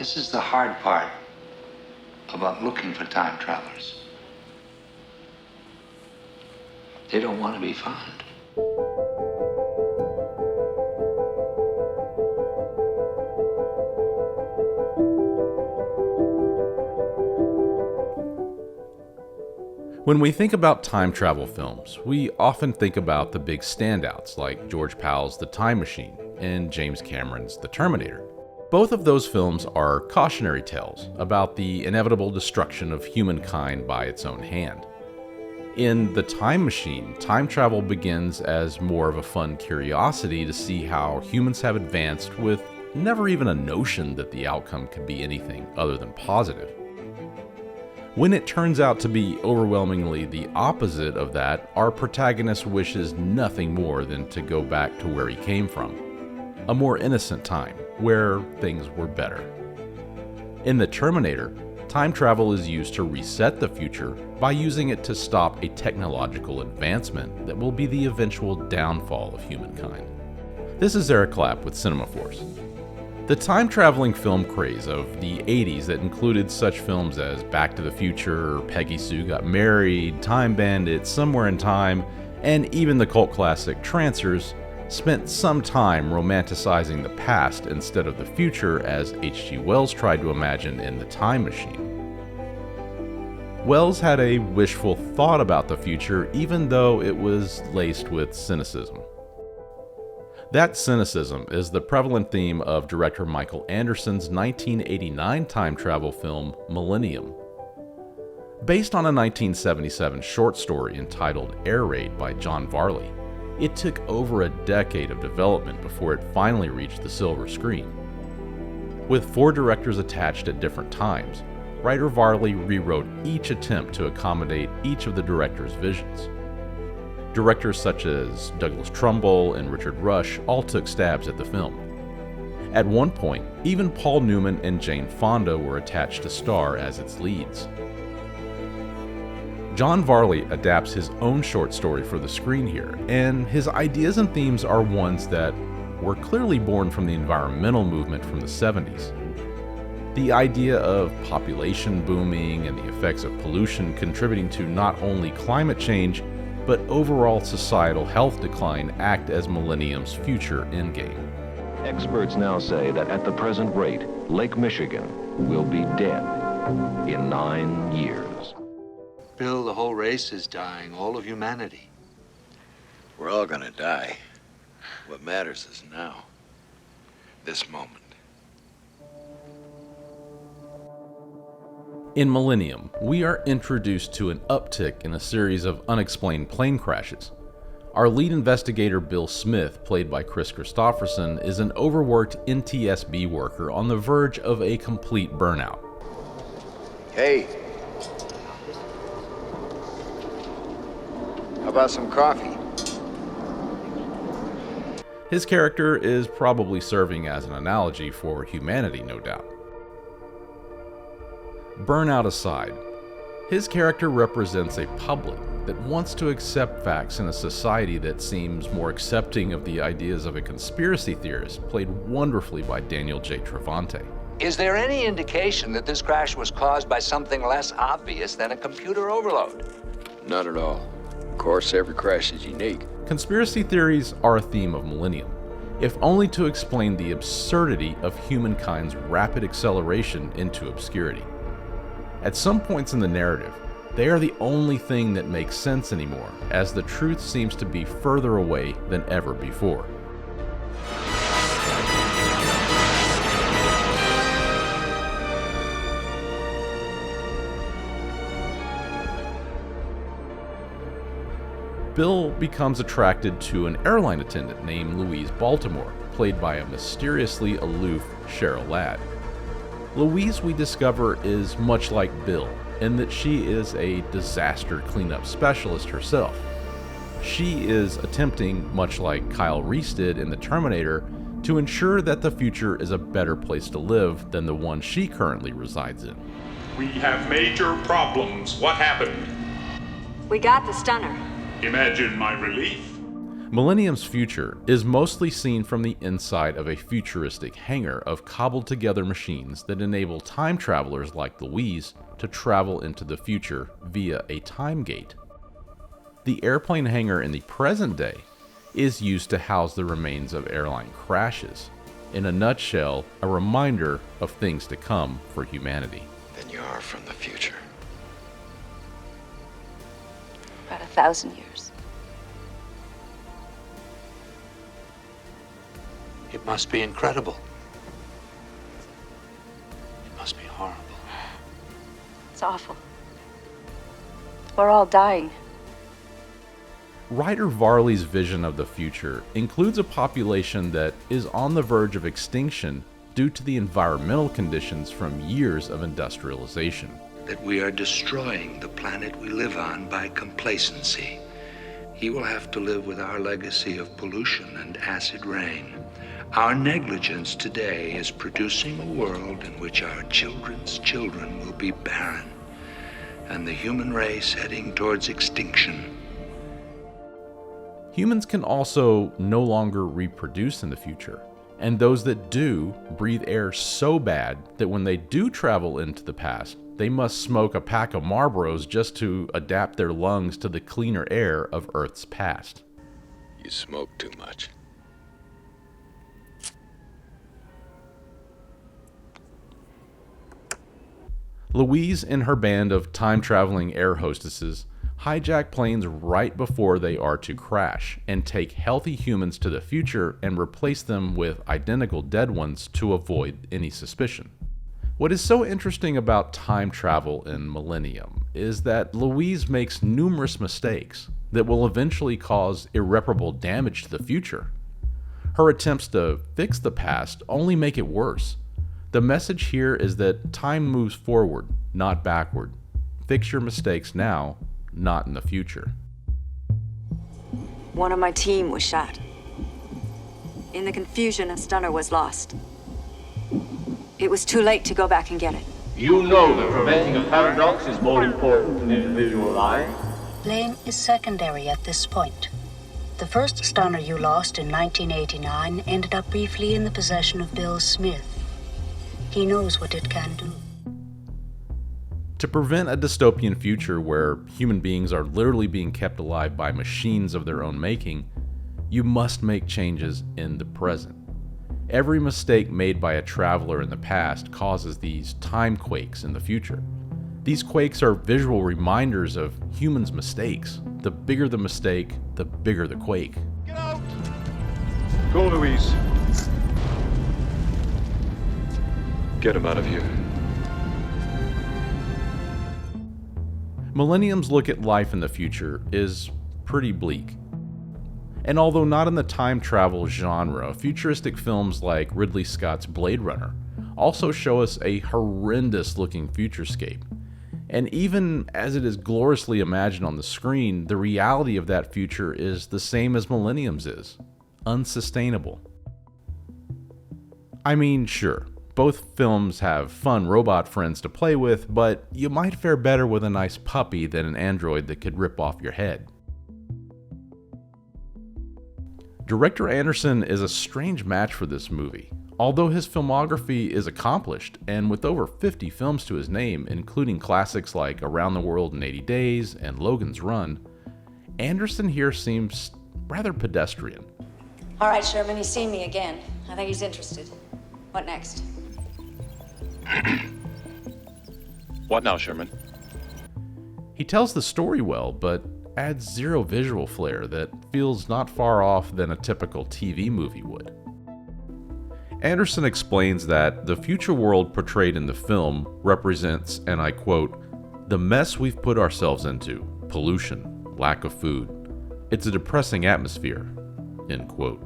This is the hard part about looking for time travelers. They don't want to be found. When we think about time travel films, we often think about the big standouts like George Pal's The Time Machine and James Cameron's The Terminator. Both of those films are cautionary tales about the inevitable destruction of humankind by its own hand. In The Time Machine, time travel begins as more of a fun curiosity to see how humans have advanced with never even a notion that the outcome could be anything other than positive. When it turns out to be overwhelmingly the opposite of that, our protagonist wishes nothing more than to go back to where he came from. A more innocent time, where things were better. In The Terminator, time travel is used to reset the future by using it to stop a technological advancement that will be the eventual downfall of humankind. This is Erik Clapp with Cinema Force. The time-traveling film craze of the 80s that included such films as Back to the Future, Peggy Sue Got Married, Time Bandit, Somewhere in Time, and even the cult classic Trancers spent some time romanticizing the past instead of the future as H.G. Wells tried to imagine in The Time Machine. Wells had a wishful thought about the future even though it was laced with cynicism. That cynicism is the prevalent theme of director Michael Anderson's 1989 time travel film Millennium. Based on a 1977 short story entitled Air Raid by John Varley, it took over a decade of development before it finally reached the silver screen. With 4 directors attached at different times, writer Varley rewrote each attempt to accommodate each of the director's visions. Directors such as Douglas Trumbull and Richard Rush all took stabs at the film. At one point, even Paul Newman and Jane Fonda were attached to star as its leads. John Varley adapts his own short story for the screen here, and his ideas and themes are ones that were clearly born from the environmental movement from the 70s. The idea of population booming and the effects of pollution contributing to not only climate change, but overall societal health decline act as Millennium's future endgame. Experts now say that at the present rate, Lake Michigan will be dead in 9 years. Bill, the whole race is dying, all of humanity. We're all gonna die. What matters is now. This moment. In Millennium, we are introduced to an uptick in a series of unexplained plane crashes. Our lead investigator, Bill Smith, played by Chris Christopherson, is an overworked NTSB worker on the verge of a complete burnout. Hey. How about some coffee? His character is probably serving as an analogy for humanity, no doubt. Burnout aside, his character represents a public that wants to accept facts in a society that seems more accepting of the ideas of a conspiracy theorist, played wonderfully by Daniel J. Travanti. Is there any indication that this crash was caused by something less obvious than a computer overload? Not at all. Of course, every crash is unique. Conspiracy theories are a theme of Millennium, if only to explain the absurdity of humankind's rapid acceleration into obscurity. At some points in the narrative, they are the only thing that makes sense anymore, as the truth seems to be further away than ever before. Bill becomes attracted to an airline attendant named Louise Baltimore, played by a mysteriously aloof Cheryl Ladd. Louise, we discover, is much like Bill, in that she is a disaster cleanup specialist herself. She is attempting, much like Kyle Reese did in The Terminator, to ensure that the future is a better place to live than the one she currently resides in. We have major problems. What happened? We got the stunner. Imagine my relief. Millennium's future is mostly seen from the inside of a futuristic hangar of cobbled-together machines that enable time travelers like Louise to travel into the future via a time gate. The airplane hangar in the present day is used to house the remains of airline crashes. In a nutshell, a reminder of things to come for humanity. Then you are from the future. About 1,000 years. It must be incredible. It must be horrible. It's awful. We're all dying. Writer Varley's vision of the future includes a population that is on the verge of extinction due to the environmental conditions from years of industrialization. That we are destroying the planet we live on by complacency. He will have to live with our legacy of pollution and acid rain. Our negligence today is producing a world in which our children's children will be barren, and the human race heading towards extinction. Humans can also no longer reproduce in the future, and those that do breathe air so bad that when they do travel into the past, they must smoke a pack of Marlboros just to adapt their lungs to the cleaner air of Earth's past. You smoke too much. Louise and her band of time-traveling air hostesses hijack planes right before they are to crash and take healthy humans to the future and replace them with identical dead ones to avoid any suspicion. What is so interesting about time travel in Millennium is that Louise makes numerous mistakes that will eventually cause irreparable damage to the future. Her attempts to fix the past only make it worse. The message here is that time moves forward, not backward. Fix your mistakes now, not in the future. One of my team was shot. In the confusion, a stunner was lost. It was too late to go back and get it. You know that preventing a paradox is more important than individual life. Blame is secondary at this point. The first stunner you lost in 1989 ended up briefly in the possession of Bill Smith. He knows what it can do. To prevent a dystopian future where human beings are literally being kept alive by machines of their own making, you must make changes in the present. Every mistake made by a traveler in the past causes these time quakes in the future. These quakes are visual reminders of humans' mistakes. The bigger the mistake, the bigger the quake. Get out! Go, Louise. Get him out of here. Millennium's look at life in the future is pretty bleak. And although not in the time travel genre, futuristic films like Ridley Scott's Blade Runner also show us a horrendous looking futurescape. And even as it is gloriously imagined on the screen, the reality of that future is the same as Millennium's is: unsustainable. I mean, sure, both films have fun robot friends to play with, but you might fare better with a nice puppy than an android that could rip off your head. Director Anderson is a strange match for this movie. Although his filmography is accomplished, and with over 50 films to his name, including classics like Around the World in 80 Days and Logan's Run, Anderson here seems rather pedestrian. All right, Sherman, he's seen me again. I think he's interested. What next? What now, Sherman? He tells the story well, but adds zero visual flair that feels not far off than a typical TV movie would. Anderson explains that the future world portrayed in the film represents, and I quote, "the mess we've put ourselves into, pollution, lack of food. It's a depressing atmosphere," end quote.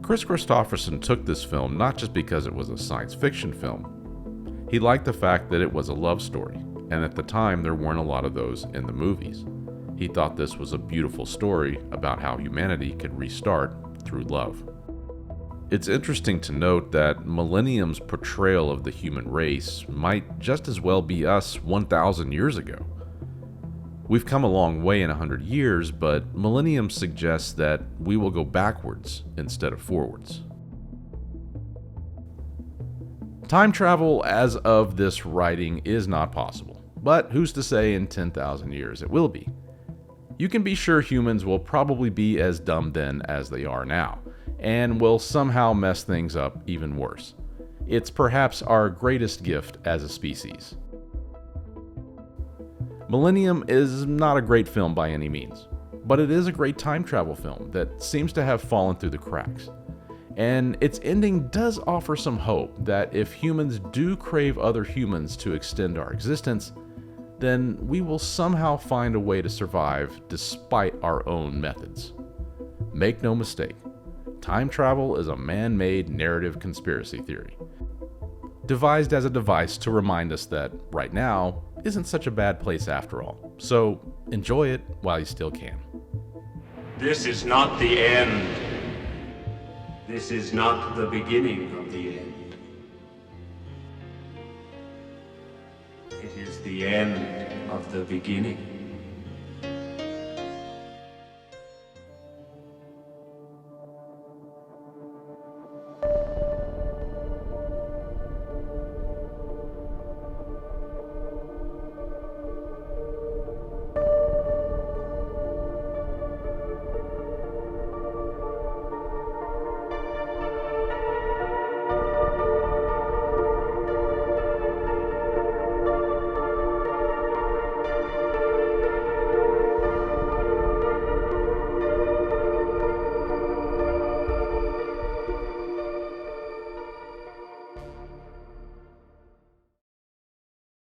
Chris Christopherson took this film not just because it was a science fiction film. He liked the fact that it was a love story, and at the time there weren't a lot of those in the movies. He thought this was a beautiful story about how humanity could restart through love. It's interesting to note that Millennium's portrayal of the human race might just as well be us 1,000 years ago. We've come a long way in 100 years, but Millennium suggests that we will go backwards instead of forwards. Time travel as of this writing is not possible, but who's to say in 10,000 years it will be? You can be sure humans will probably be as dumb then as they are now, and will somehow mess things up even worse. It's perhaps our greatest gift as a species. Millennium is not a great film by any means, but it is a great time travel film that seems to have fallen through the cracks. And its ending does offer some hope that if humans do crave other humans to extend our existence, then we will somehow find a way to survive despite our own methods. Make no mistake, time travel is a man-made narrative conspiracy theory, devised as a device to remind us that right now isn't such a bad place after all. So enjoy it while you still can. This is not the end. This is not the beginning of the end. It is the end of the beginning.